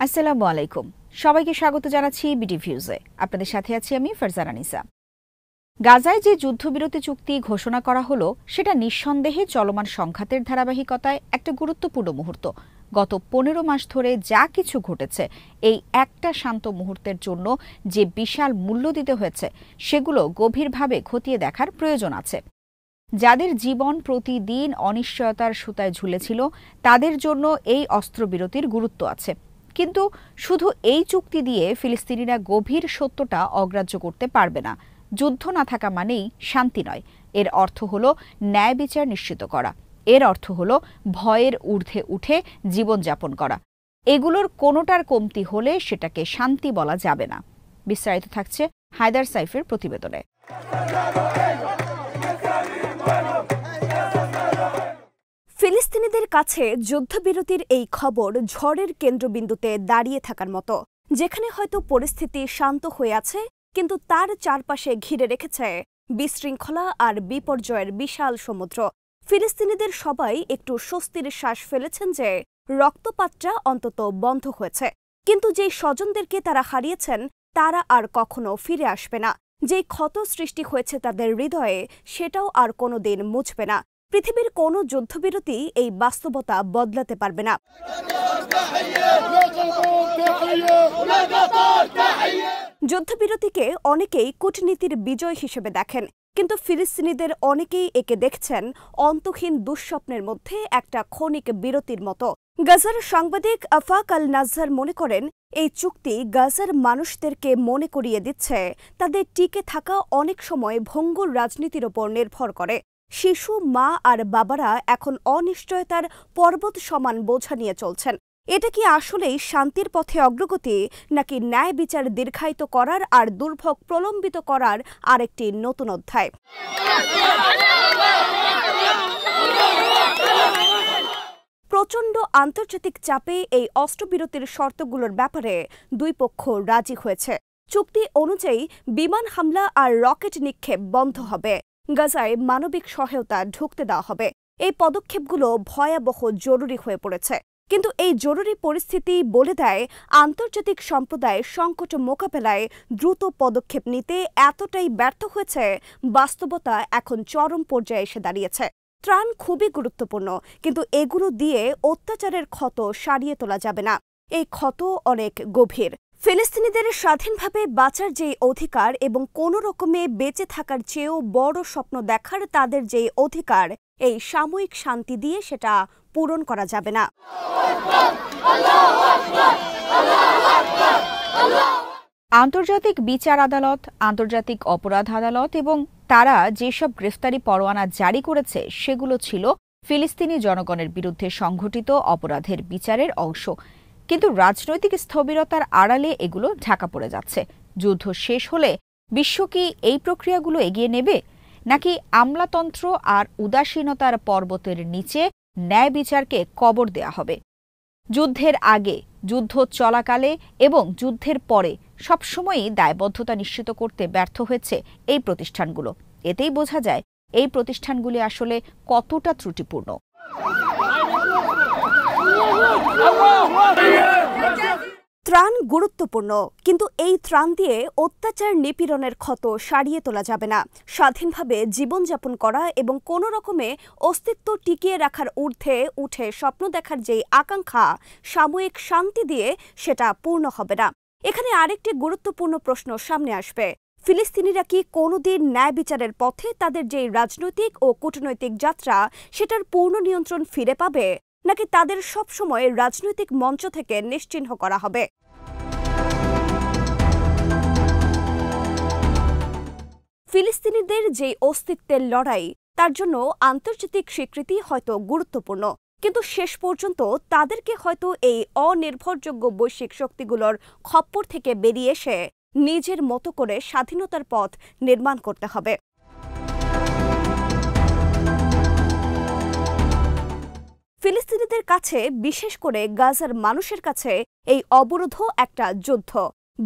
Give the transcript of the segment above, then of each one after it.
আসসালামু আলাইকুম। সবাইকে স্বাগত জানাচ্ছি বিটিভিউজে। আপনাদের সাথে আছি আমি ফারজানা নিসা। গাজায় যে যুদ্ধবিরতি চুক্তি ঘোষণা করা হলো সেটা নিঃসন্দেহে চলমান সংঘাতের ধারাবাহিকতায় একটা গুরুত্বপূর্ণ মুহূর্ত। গত ১৫ মাস ধরে যা কিছু ঘটেছে, এই একটা শান্ত মুহূর্তের জন্য যে বিশাল মূল্য দিতে হয়েছে সেগুলো গভীরভাবে খতিয়ে দেখার প্রয়োজন আছে। যাদের জীবন প্রতিদিন অনিশ্চয়তার সুতায় ঝুলেছিল তাদের জন্য এই অস্ত্রবিরতির গুরুত্ব আছে। কিন্তু শুধু এই চুক্তি দিয়ে ফিলিস্তিনিরা গভীর সত্যটা অগ্রাহ্য করতে পারবে না। যুদ্ধ না থাকা মানেই শান্তি নয়। এর অর্থ হলো ন্যায় বিচার নিশ্চিত করা, এর অর্থ হলো ভয়ের ঊর্ধ্বে উঠে জীবনযাপন করা। এগুলোর কোনোটার কমতি হলে সেটাকে শান্তি বলা যাবে না। বিস্তারিত থাকছে হায়দার সাইফের প্রতিবেদনে। ফিলিস্তিনিদের কাছে যুদ্ধবিরতির এই খবর ঝড়ের কেন্দ্রবিন্দুতে দাঁড়িয়ে থাকার মতো, যেখানে হয়তো পরিস্থিতি শান্ত হয়ে আছে কিন্তু তার চারপাশে ঘিরে রেখেছে বিশৃঙ্খলা আর বিপর্যয়ের বিশাল সমুদ্র। ফিলিস্তিনিদের সবাই একটু স্বস্তির শ্বাস ফেলেছেন যে রক্তপাতটা অন্তত বন্ধ হয়েছে, কিন্তু যেই স্বজনদেরকে তারা হারিয়েছেন তারা আর কখনো ফিরে আসবে না। যেই ক্ষত সৃষ্টি হয়েছে তাদের হৃদয়ে সেটাও আর কোনোদিন মুছবে না। পৃথিবীর কোনো যুদ্ধবিরতি এই বাস্তবতা বদলাতে পারবে না। যুদ্ধবিরতিকে অনেকেই কূটনীতির বিজয় হিসেবে দেখেন, কিন্তু ফিলিস্তিনিদের অনেকেই একে দেখছেন অন্তহীন দুঃস্বপ্নের মধ্যে একটা ক্ষণিক বিরতির মতো। গাজার সাংবাদিক আফাক আল নাজ্জার মনে করেন এই চুক্তি গাজার মানুষদেরকে মনে করিয়ে দিচ্ছে তাদের টিকে থাকা অনেক সময় ভঙ্গুর রাজনীতির ওপর নির্ভর করে। শিশু, মা আর বাবারা এখন অনিশ্চয়তার পর্বত সমান বোঝা নিয়ে চলছেন। এটা কি আসলেই শান্তির পথে অগ্রগতি, নাকি ন্যায় বিচার দীর্ঘায়িত করার আর দুর্ভোগ প্রলম্বিত করার আরেকটি নতুন অধ্যায়? প্রচণ্ড আন্তর্জাতিক চাপে এই অস্ত্রবিরতির শর্তগুলোর ব্যাপারে দুই পক্ষ রাজি হয়েছে। চুক্তি অনুযায়ী বিমান হামলা আর রকেট নিক্ষেপ বন্ধ হবে, গাজায় মানবিক সহায়তা ঢুকতে দেওয়া হবে। এই পদক্ষেপগুলো ভয়াবহ জরুরি হয়ে পড়েছে, কিন্তু এই জরুরি পরিস্থিতি বলে দেয় আন্তর্জাতিক সম্প্রদায় সংকট মোকাবেলায় দ্রুত পদক্ষেপ নিতে এতটাই ব্যর্থ হয়েছে। বাস্তবতা এখন চরম পর্যায়ে এসে দাঁড়িয়েছে। ত্রাণ খুবই গুরুত্বপূর্ণ, কিন্তু এগুলো দিয়ে অত্যাচারের ক্ষত সারিয়ে তোলা যাবে না। এই ক্ষত অনেক গভীর। ফিলিস্তিনিদের স্বাধীনভাবে বাঁচার যেই অধিকার এবং কোনো রকমে বেঁচে থাকার চেয়েও বড় স্বপ্ন দেখার তাদের যেই অধিকার, এই সাময়িক শান্তি দিয়ে সেটা পূরণ করা যাবে না। আন্তর্জাতিক বিচার আদালত, আন্তর্জাতিক অপরাধ আদালত এবং তারা যেসব গ্রেফতারি পরোয়ানা জারি করেছে সেগুলো ছিল ফিলিস্তিনি জনগণের বিরুদ্ধে সংঘটিত অপরাধের বিচারের অংশ। কিন্তু রাজনৈতিক স্থবিরতার আড়ালে এগুলো ঢাকা পড়ে যাচ্ছে। যুদ্ধ শেষ হলে বিশ্ব কি এই প্রক্রিয়াগুলো এগিয়ে নেবে, নাকি আমলাতন্ত্র আর উদাসীনতার পর্বতের নিচে ন্যায় বিচারকে কবর দেয়া হবে? যুদ্ধের আগে, যুদ্ধ চলাকালে এবং যুদ্ধের পরে সবসময়ই দায়বদ্ধতা নিশ্চিত করতে ব্যর্থ হয়েছে এই প্রতিষ্ঠানগুলো। এতেই বোঝা যায় এই প্রতিষ্ঠানগুলি আসলে কতটা ত্রুটিপূর্ণ। ত্রাণ গুরুত্বপূর্ণ, কিন্তু এই ত্রাণ দিয়ে অত্যাচার নিপীড়নের ক্ষত সারিয়ে তোলা যাবে না। স্বাধীনভাবে জীবনযাপন করা এবং কোনো রকমে অস্তিত্ব টিকিয়ে রাখার ঊর্ধ্বে উঠে স্বপ্ন দেখার যেই আকাঙ্ক্ষা সাময়িক শান্তি দিয়ে সেটা পূর্ণ হবে না। এখানে আরেকটি গুরুত্বপূর্ণ প্রশ্ন সামনে আসবে। ফিলিস্তিনিরা কি কোনোদিন ন্যায় বিচারের পথে তাদের যেই রাজনৈতিক ও কূটনৈতিক যাত্রা সেটার পূর্ণ নিয়ন্ত্রণ ফিরে পাবে, নাকি তাদের সবসময় রাজনৈতিক মঞ্চ থেকে নিশ্চিহ্ন করা হবে? ফিলিস্তিনিদের যে অস্তিত্বের লড়াই, তার জন্য আন্তর্জাতিক স্বীকৃতি হয়তো গুরুত্বপূর্ণ, কিন্তু শেষ পর্যন্ত তাদেরকে হয়তো এই অনির্ভরযোগ্য বৈশ্বিক শক্তিগুলোর খপ্পর থেকে বেরিয়ে এসে নিজের মতো করে স্বাধীনতার পথ নির্মাণ করতে হবে। ফিলিস্তিনিদের কাছে, বিশেষ করে গাজার মানুষের কাছে, এই অবরোধ একটা যুদ্ধ।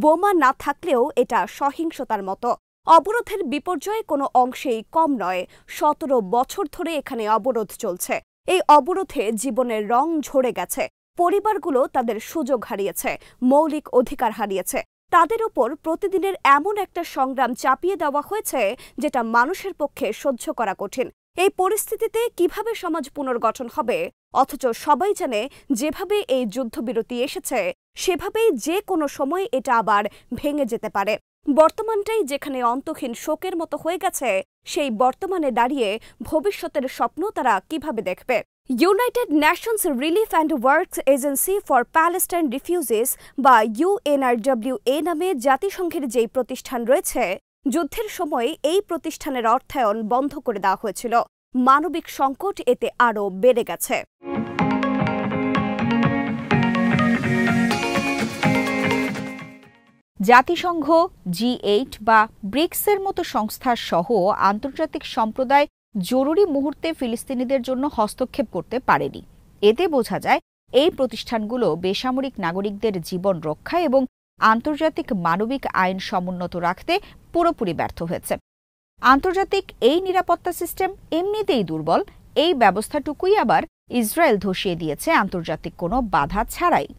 বোমা না থাকলেও এটা সহিংসতার মতো। অবরোধের বিপর্যয় কোনো অংশেই কম নয়। 17 বছর ধরে এখানে অবরোধ চলছে। এই অবরোধে জীবনের রং ঝরে গেছে। পরিবারগুলো তাদের সুযোগ হারিয়েছে, মৌলিক অধিকার হারিয়েছে। তাদের ওপর প্রতিদিনের এমন একটা সংগ্রাম চাপিয়ে দেওয়া হয়েছে যেটা মানুষের পক্ষে সহ্য করা কঠিন। এই পরিস্থিতিতে কিভাবে সমাজ পুনর্গঠন হবে, অথচ সবাই জানে যেভাবে এই যুদ্ধবিরতি এসেছে সেভাবেই যে কোনো সময় এটা আবার ভেঙে যেতে পারে। বর্তমানটাই যেখানে অন্তহীন শোকের মতো হয়ে গেছে, সেই বর্তমানে দাঁড়িয়ে ভবিষ্যতের স্বপ্ন তারা কিভাবে দেখবে? United Nations relief and works agency for Palestine refugees বা UNRWA নামে জাতিসংঘের যেই প্রতিষ্ঠান রয়েছে, যুদ্ধের সময় এই প্রতিষ্ঠানের অর্থায়ন বন্ধ করে দেওয়া হয়েছিল। মানবিক সংকট এতে আরও বেড়ে গেছে। জাতিসংঘ, G8 বা ব্রিক্সের মতো সংস্থা সহ আন্তর্জাতিক সম্প্রদায় জরুরি মুহূর্তে ফিলিস্তিনিদের জন্য হস্তক্ষেপ করতে পারেনি। এতে বোঝা যায় এই প্রতিষ্ঠানগুলো বেসামরিক নাগরিকদের জীবন রক্ষা এবং আন্তর্জাতিক মানবিক আইন সমুন্নত রাখতে পুরোপুরি ব্যর্থ হয়েছে। আন্তর্জাতিক এই নিরাপত্তা সিস্টেম এমনিতেই দুর্বল, এই ব্যবস্থাটুকুই আবার ইসরায়েল ধসিয়ে দিয়েছে আন্তর্জাতিক কোনো বাধা ছাড়াই।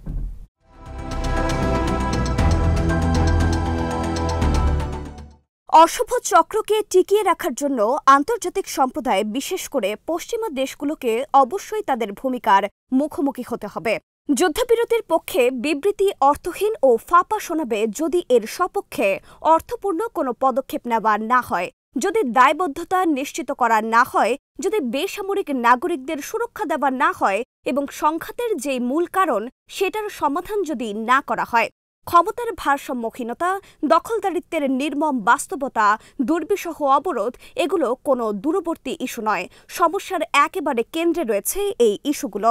অশুভ চক্রকে টিকিয়ে রাখার জন্য আন্তর্জাতিক সম্প্রদায়, বিশেষ করে পশ্চিমা দেশগুলোকে অবশ্যই তাদের ভূমিকার মুখোমুখি হতে হবে। যুদ্ধবিরতির পক্ষে বিবৃতি অর্থহীন ও ফাঁপা শোনাবে যদি এর সপক্ষে অর্থপূর্ণ কোনো পদক্ষেপ নেওয়া না হয়, যদি দায়বদ্ধতা নিশ্চিত করা না হয়, যদি বেসামরিক নাগরিকদের সুরক্ষা দেওয়া না হয় এবং সংঘাতের যেই মূল কারণ সেটার সমাধান যদি না করা হয়। ক্ষমতার ভারসাম্যহীনতা, দখলদারিত্বের নির্মম বাস্তবতা, দুর্বিষহ অবরোধ এগুলো কোনো দূরবর্তী ইস্যু নয়, সমস্যার একেবারে কেন্দ্রে রয়েছে এই ইস্যুগুলো।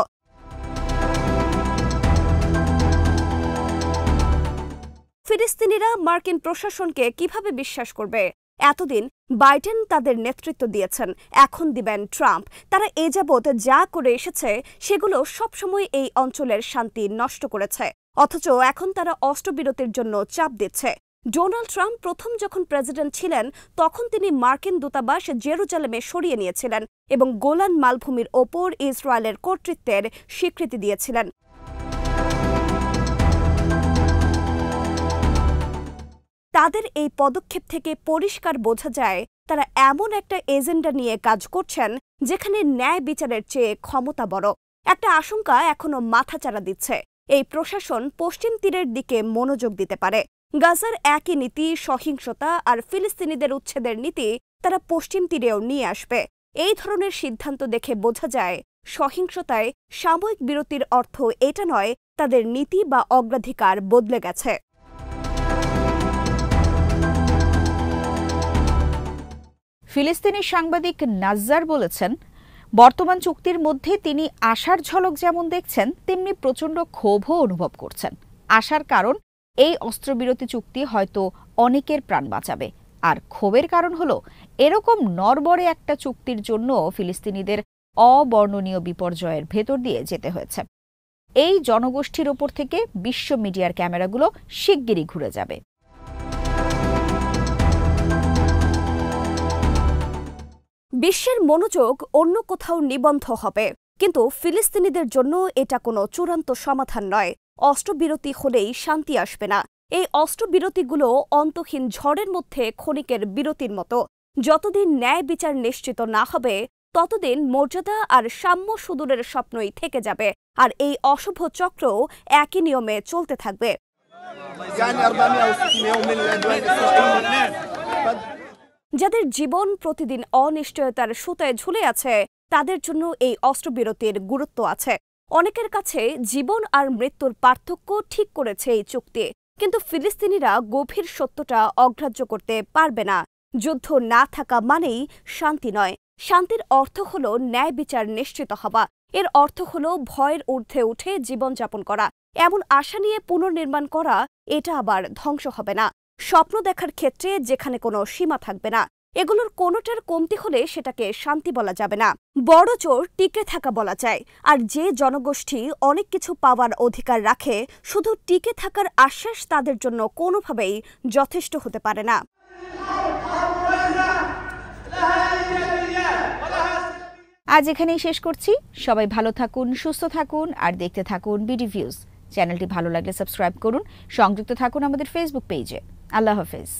ফিলিস্তিনিরা মার্কিন প্রশাসনকে কিভাবে বিশ্বাস করবে? এতদিন বাইডেন তাদের নেতৃত্ব দিয়েছেন, এখন দিবেন ট্রাম্প। তারা এ যাবৎ যা করে এসেছে সেগুলো সবসময় এই অঞ্চলের শান্তি নষ্ট করেছে, অথচ এখন তারা অস্ত্রবিরতির জন্য চাপ দিচ্ছে। ডোনাল্ড ট্রাম্প প্রথম যখন প্রেসিডেন্ট ছিলেন তখন তিনি মার্কিন দূতাবাস জেরুজালেমে সরিয়ে নিয়েছিলেন এবং গোলান মালভূমির ওপর ইসরায়েলের কর্তৃত্বের স্বীকৃতি দিয়েছিলেন। তাদের এই পদক্ষেপ থেকে পরিষ্কার বোঝা যায় তারা এমন একটা এজেন্ডা নিয়ে কাজ করছেন যেখানে ন্যায় বিচারের চেয়ে ক্ষমতা বড়। একটা আশঙ্কা এখনো মাথাচাড়া দিচ্ছে, এই প্রশাসন পশ্চিম তীরের দিকে মনোযোগ দিতে পারে। গাজার একই নীতি, সহিংসতা আর ফিলিস্তিনিদের উচ্ছেদের নীতি তারা পশ্চিম তীরেও নিয়ে আসবে। এই ধরনের সিদ্ধান্ত দেখে বোঝা যায় সহিংসতায় সাময়িক বিরতির অর্থ এটা নয় তাদের নীতি বা অগ্রাধিকার বদলে গেছে। ফিলিস্তিনি সাংবাদিক নাজ্জার বলেছেন, বর্তমান চুক্তির মধ্যে তিনি আশার ঝলক যেমন দেখছেন তেমনি প্রচণ্ড ক্ষোভও অনুভব করছেন। আশার কারণ, এই অস্ত্রবিরতি চুক্তি হয়তো অনেকের প্রাণ বাঁচাবে, আর ক্ষোভের কারণ হলো এরকম নড়বড়ে একটা চুক্তির জন্য ফিলিস্তিনিদের অবর্ণনীয় বিপর্যয়ের ভেতর দিয়ে যেতে হয়েছে। এই জনগোষ্ঠীর ওপর থেকে বিশ্ব মিডিয়ার ক্যামেরাগুলো শিগগিরই ঘুরে যাবে। বিশ্বের মনোযোগ অন্য কোথাও নিবদ্ধ হবে, কিন্তু ফিলিস্তিনিদের জন্য এটা কোনো চূড়ান্ত সমাধান নয়। অস্ত্রবিরতি হলেই শান্তি আসবে না। এই অস্ত্রবিরতিগুলো অন্তহীন ঝড়ের মধ্যে ক্ষণিকের বিরতির মতো। যতদিন ন্যায় বিচার নিশ্চিত না হবে ততদিন মর্যাদা আর সাম্য সুদূরের স্বপ্নই থেকে যাবে, আর এই অশুভ চক্র একই নিয়মে চলতে থাকবে। যাদের জীবন প্রতিদিন অনিশ্চয়তার সুতায় ঝুলে আছে তাদের জন্য এই অস্ত্রবিরতির গুরুত্ব আছে। অনেকের কাছে জীবন আর মৃত্যুর পার্থক্য ঠিক করেছে এই চুক্তি, কিন্তু ফিলিস্তিনিরা গভীর সত্যটা অগ্রাহ্য করতে পারবে না। যুদ্ধ না থাকা মানেই শান্তি নয়। শান্তির অর্থ হলো ন্যায় বিচার নিশ্চিত হওয়া, এর অর্থ হলো ভয়ের ঊর্ধ্বে উঠে জীবনযাপন করা, এমন আশা নিয়ে পুনর্নির্মাণ করা। এটা আবার ধ্বংস হবে না। স্বপ্ন দেখার ক্ষেত্রে যেখানে কোনো সীমা থাকবে না, এগুলোর কোনোটার কমতি হলে সেটাকে শান্তি বলা যাবে না, বড় জোর টিকে থাকা বলা যায়। আর যে জনগোষ্ঠী অনেক কিছু পাওয়ার অধিকার রাখে, শুধু টিকে থাকার আশ্বাস তাদের জন্য কোনোভাবেই যথেষ্ট হতে পারে না। আজ এখানেই শেষ করছি। সবাই ভালো থাকুন, সুস্থ থাকুন আর দেখতে থাকুন বিডি ভিউজ। চ্যানেলটি ভালো লাগলে সাবস্ক্রাইব করুন, সংযুক্ত থাকুন আমাদের ফেসবুক পেজে। আল্লাহ হাফেজ।